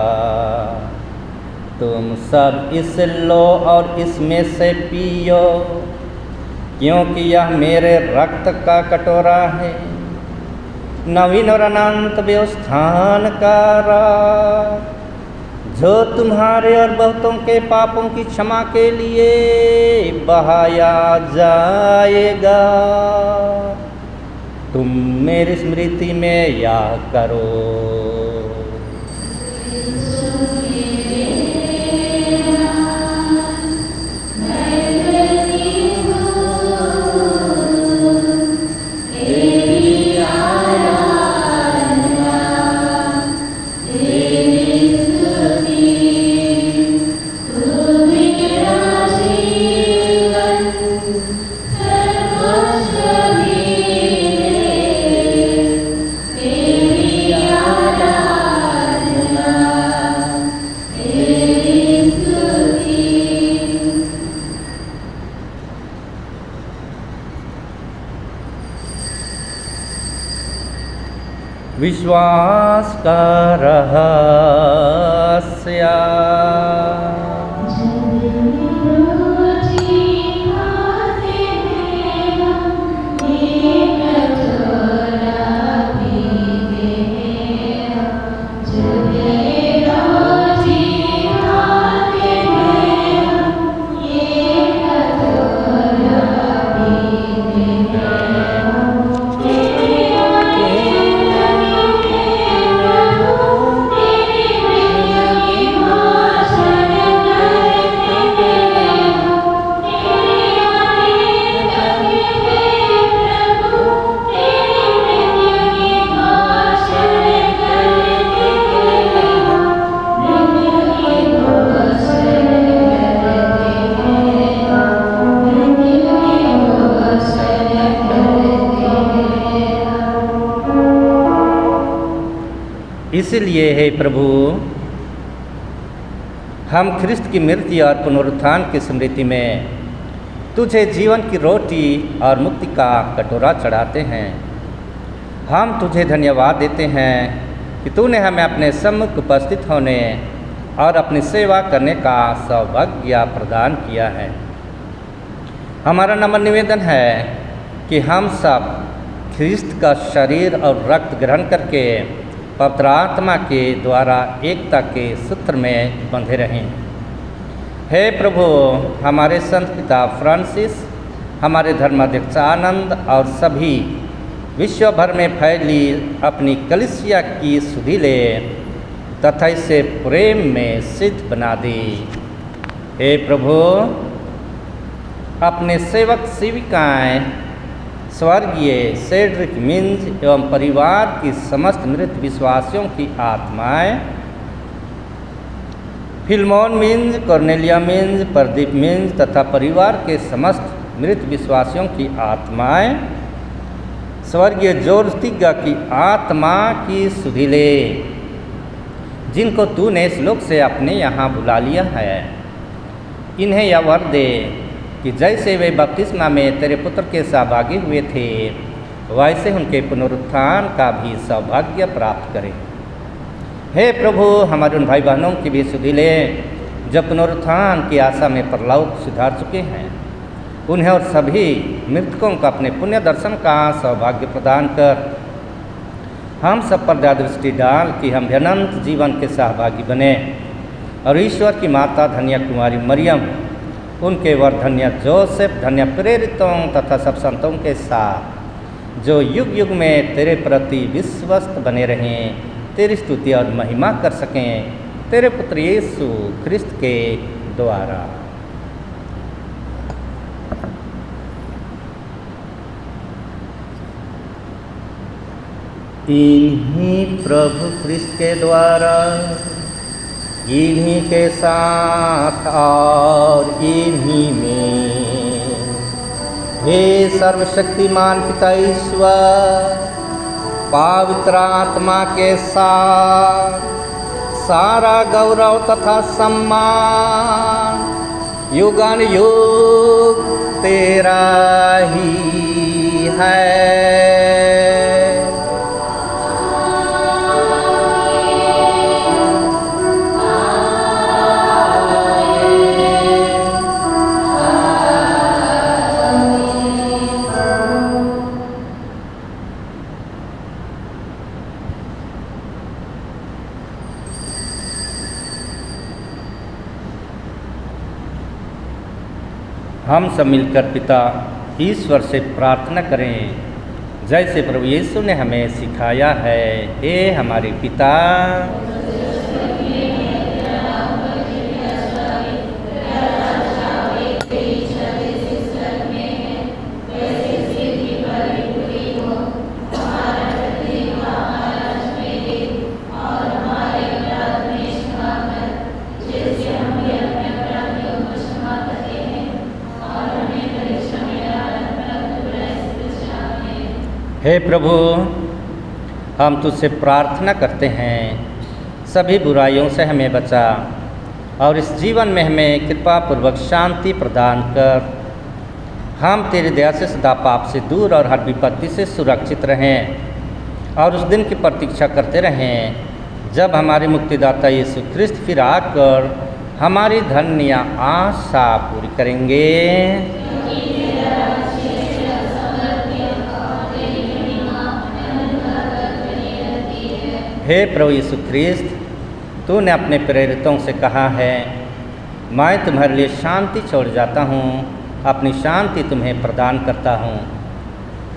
तुम सब इससे लो और इसमें से पियो, क्योंकि यह मेरे रक्त का कटोरा है, नवीन और अनंत व्यवस्थान का रक्त, जो तुम्हारे और बहुतों के पापों की क्षमा के लिए बहाया जाएगा। तुम मेरी स्मृति में याद करो। विश्वास का रहस्य। इसलिए हे प्रभु, हम ख्रिस्त की मृत्यु और पुनरुत्थान की स्मृति में तुझे जीवन की रोटी और मुक्ति का कटोरा चढ़ाते हैं। हम तुझे धन्यवाद देते हैं कि तूने हमें अपने सम्मुख उपस्थित होने और अपनी सेवा करने का सौभाग्य प्रदान किया है। हमारा नम्र निवेदन है कि हम सब ख्रिस्त का शरीर और रक्त ग्रहण करके पवित्र आत्मा के द्वारा एकता के सूत्र में बंधे रहें। हे प्रभु, हमारे संत पिता फ्रांसिस, हमारे धर्माध्यक्ष आनंद और सभी विश्व भर में फैली अपनी कलीसिया की सुधि ले तथा इसे प्रेम में सिद्ध बना दे। हे प्रभु, अपने सेवक सेविकाएं स्वर्गीय सेड्रिक मिंज एवं परिवार की समस्त मृत विश्वासियों की आत्माएं, फिल्मोन मिंज, कॉर्नेलिया मिंज, प्रदीप मिंज तथा परिवार के समस्त मृत विश्वासियों की आत्माएं, स्वर्गीय जोरतिगा की आत्मा की सुधि ले, जिनको तूने इस लोक से अपने यहाँ बुला लिया है। इन्हें यह वर दे कि जैसे वे बपतिस्मा में तेरे पुत्र के सहभागी हुए थे, वैसे उनके पुनरुत्थान का भी सौभाग्य प्राप्त करें। हे प्रभु, हमारे उन भाई बहनों की भी सुधि ले जो पुनरुत्थान की आशा में परलोक सुधार चुके हैं। उन्हें और सभी मृतकों को अपने पुण्य दर्शन का सौभाग्य प्रदान कर हम सब पर दया दृष्टि डाल कि हम अनंत जीवन के सहभागी बने और ईश्वर की माता धन्य कुमारी मरियम, उनके वर धन्य जोसेफ, धन्य प्रेरितों तथा सब संतों के साथ जो युग युग में तेरे प्रति विश्वस्त बने रहें, तेरी स्तुति और महिमा कर सकें तेरे पुत्र यीशु ख्रिस्त के द्वारा। इन्हीं प्रभु ख्रिस्त के द्वारा, इन्हीं के साथ और इन्हीं में, हे सर्वशक्तिमान पिता ईश्वर, पवित्र आत्मा के साथ सारा गौरव तथा सम्मान युगानुयुग तेरा ही है। हम सब मिलकर पिता ईश्वर से प्रार्थना करें जैसे प्रभु यीशु ने हमें सिखाया है। हे हमारे पिता, हे प्रभु, हम तुझसे प्रार्थना करते हैं सभी बुराइयों से हमें बचा और इस जीवन में हमें कृपा पूर्वक शांति प्रदान कर। हम तेरी दया से सदा पाप से दूर और हर विपत्ति से सुरक्षित रहें और उस दिन की प्रतीक्षा करते रहें जब हमारे मुक्तिदाता यीशु ख्रिस्त फिर आकर हमारी धन्य आशा पूरी करेंगे। हे प्रभु यीशु ख्रिस्त, तूने अपने प्रेरितों से कहा है, मैं तुम्हारे लिए शांति छोड़ जाता हूँ, अपनी शांति तुम्हें प्रदान करता हूँ।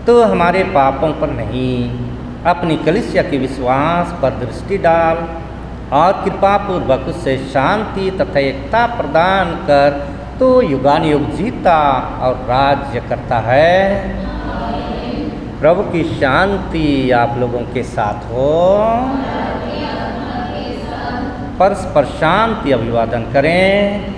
तो हमारे पापों पर नहीं, अपनी कलीसिया के विश्वास पर दृष्टि डाल और कृपापूर्वक उससे शांति तथा एकता प्रदान कर तो युगानुयुग जीता और राज्य करता है। प्रभु की शांति आप लोगों के साथ हो। परस्पर शांति अभिवादन करें।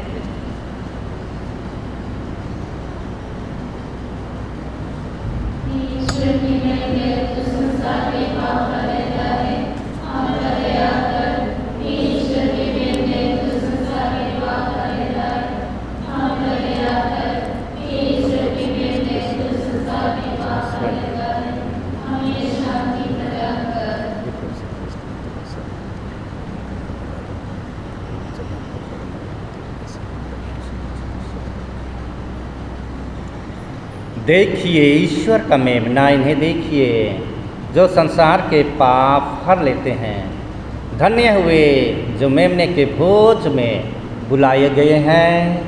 देखिए ईश्वर का मेमना, इन्हें देखिए जो संसार के पाप हर लेते हैं। धन्य हुए जो मेमने के भोज में बुलाए गए हैं।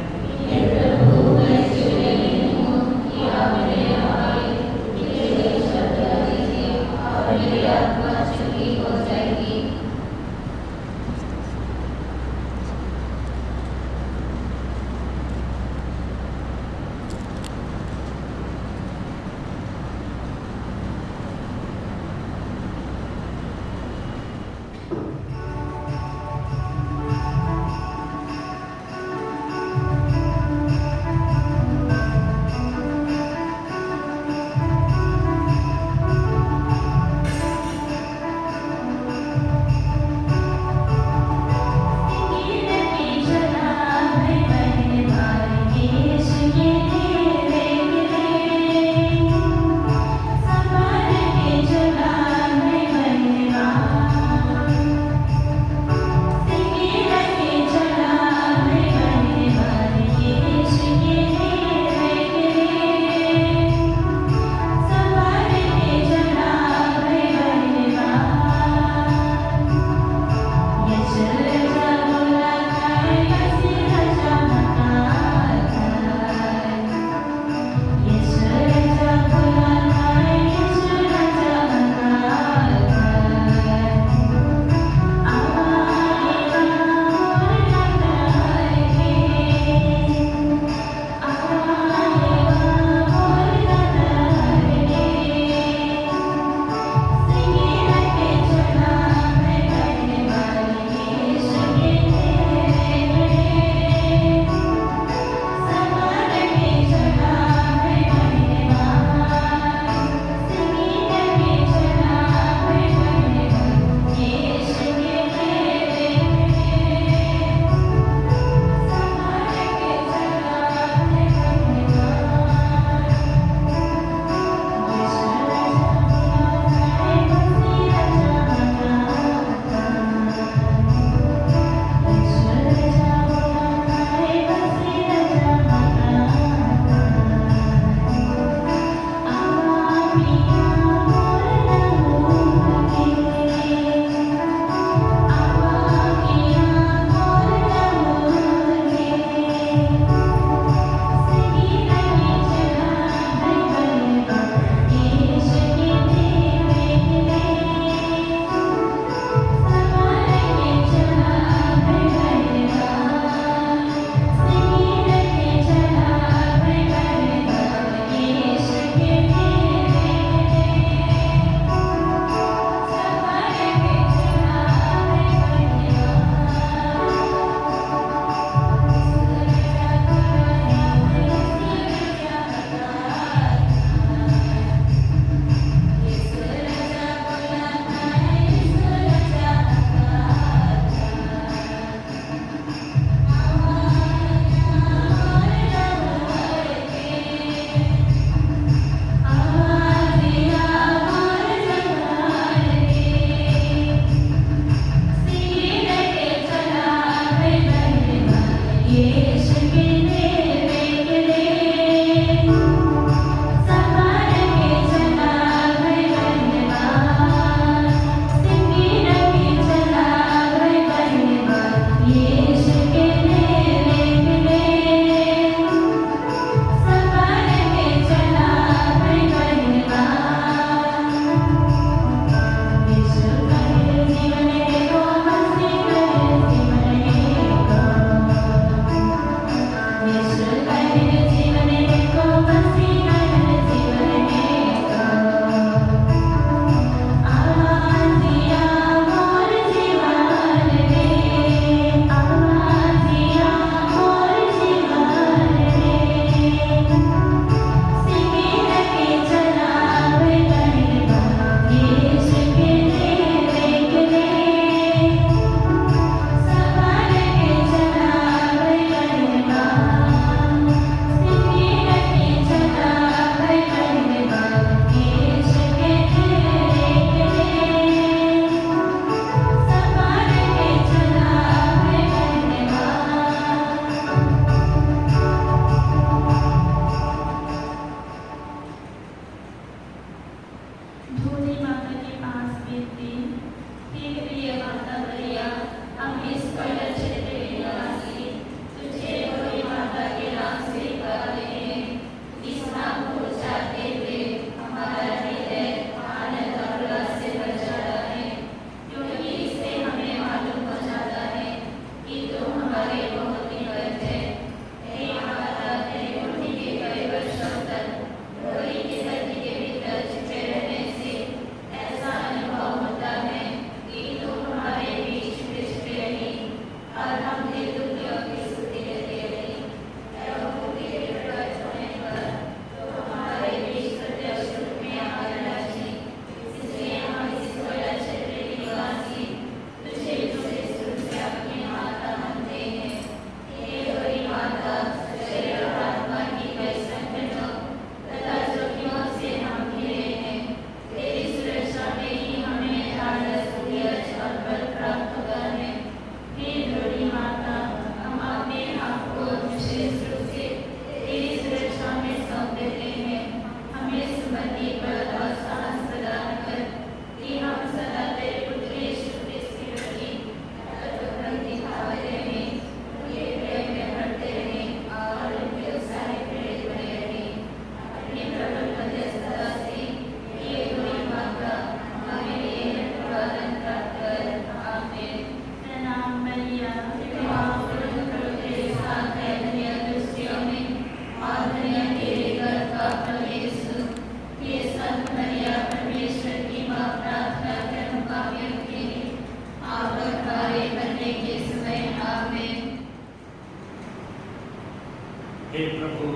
हे प्रभु,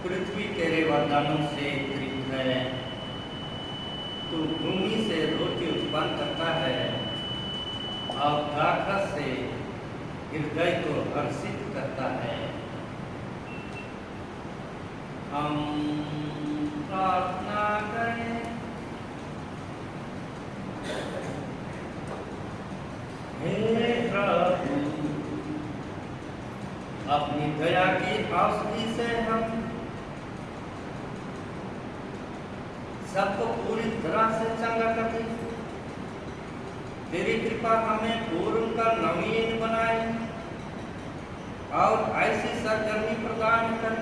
पृथ्वी तेरे वरदानों से तृप्त है। तू भूमि से रोटी उत्पन्न करता है और राक्षस से हृदय को हर्षित करता है। हम प्रार्थना करें। हे प्रभु, अपनी दया की औषधि से हम सबको पूरी तरह से चंगा कर दे। तेरी कृपा हमें पूर्ण का नवीन बनाए और ऐसी सरगर्मी प्रदान कर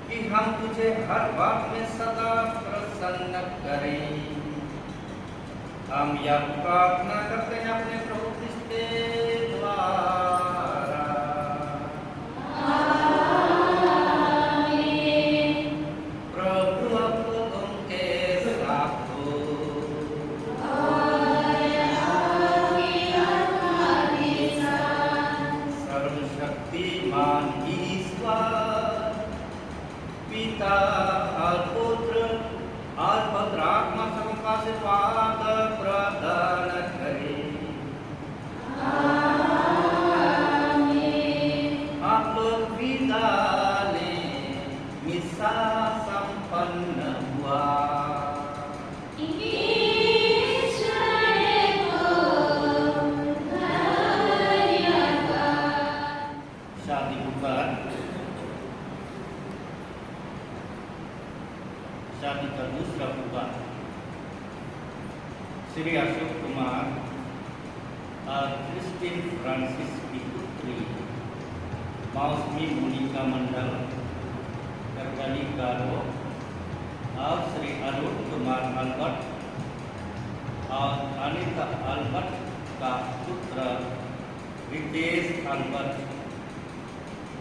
कि हम तुझे हर बात में सदा प्रसन्न करें। हम यह प्रार्थना करते हैं अपने प्रभु क्रिस्त के द्वारा। प्रभु आपको तुमके साथ हो। सर्वशक्तिमान ईश्वर पिता और पुत्र और पवित्र आत्मा सबका आशीर्वाद प्रदान करे। आप लोग विदा लें, मिसा संपन्न हुआ। शादी का दूसरा पुकार श्री अशोक कुमार और क्रिस्टिन फ्रांसिस की पुत्री मौसमी मोनिका मंडल करगली गारो और श्री अरुण कुमार अल्बर्ट और अनिता अल्बर्ट का पुत्र रितेश अल्बर्ट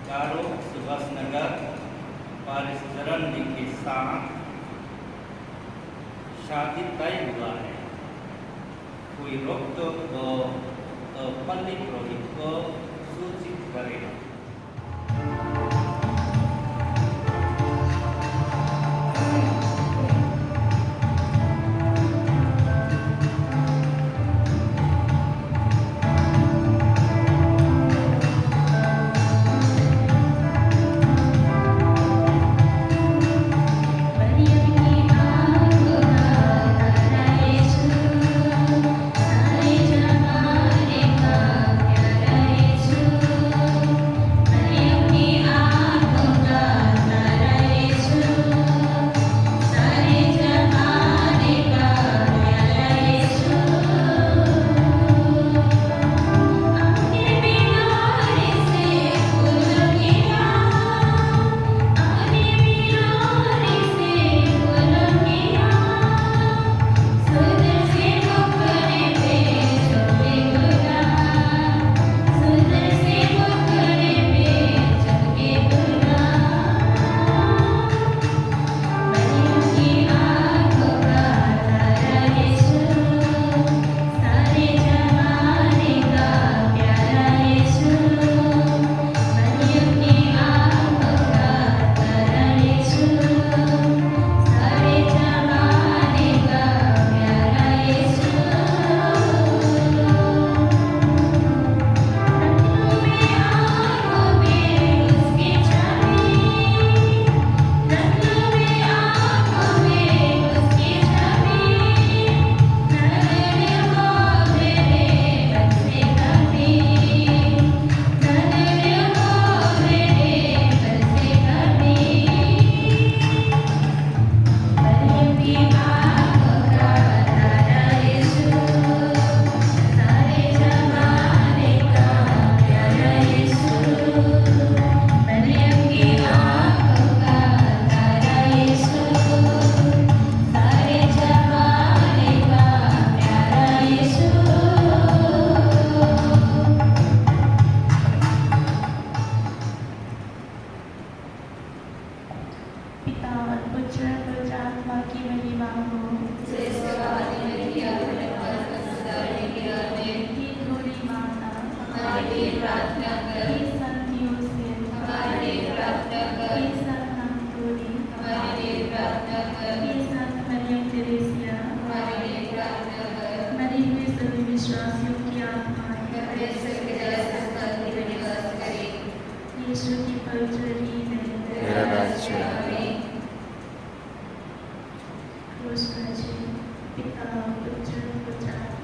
चारों सुभाष नगर पारिशरण जी के साथ शादी तय हुआ है। कोई रोक टोक हो तो पल्ली पुरोहित को सूचित करें। पिता और पुत्र और आत्मा की महिमा हो। हे थोड़ी माता हमारी प्रार्थना कर। हे संत यूसेफ हमारी प्रार्थना कर। हे संत अंतोनी हमारी प्रार्थना कर। हे संत मरियम तेरेसिया हमारी प्रार्थना कर। मरे हुए सभी विश्वासियों की आत्माएं यीशु की पवित्र रीत है। तेरा राज्य पिता पुत्र पुत्र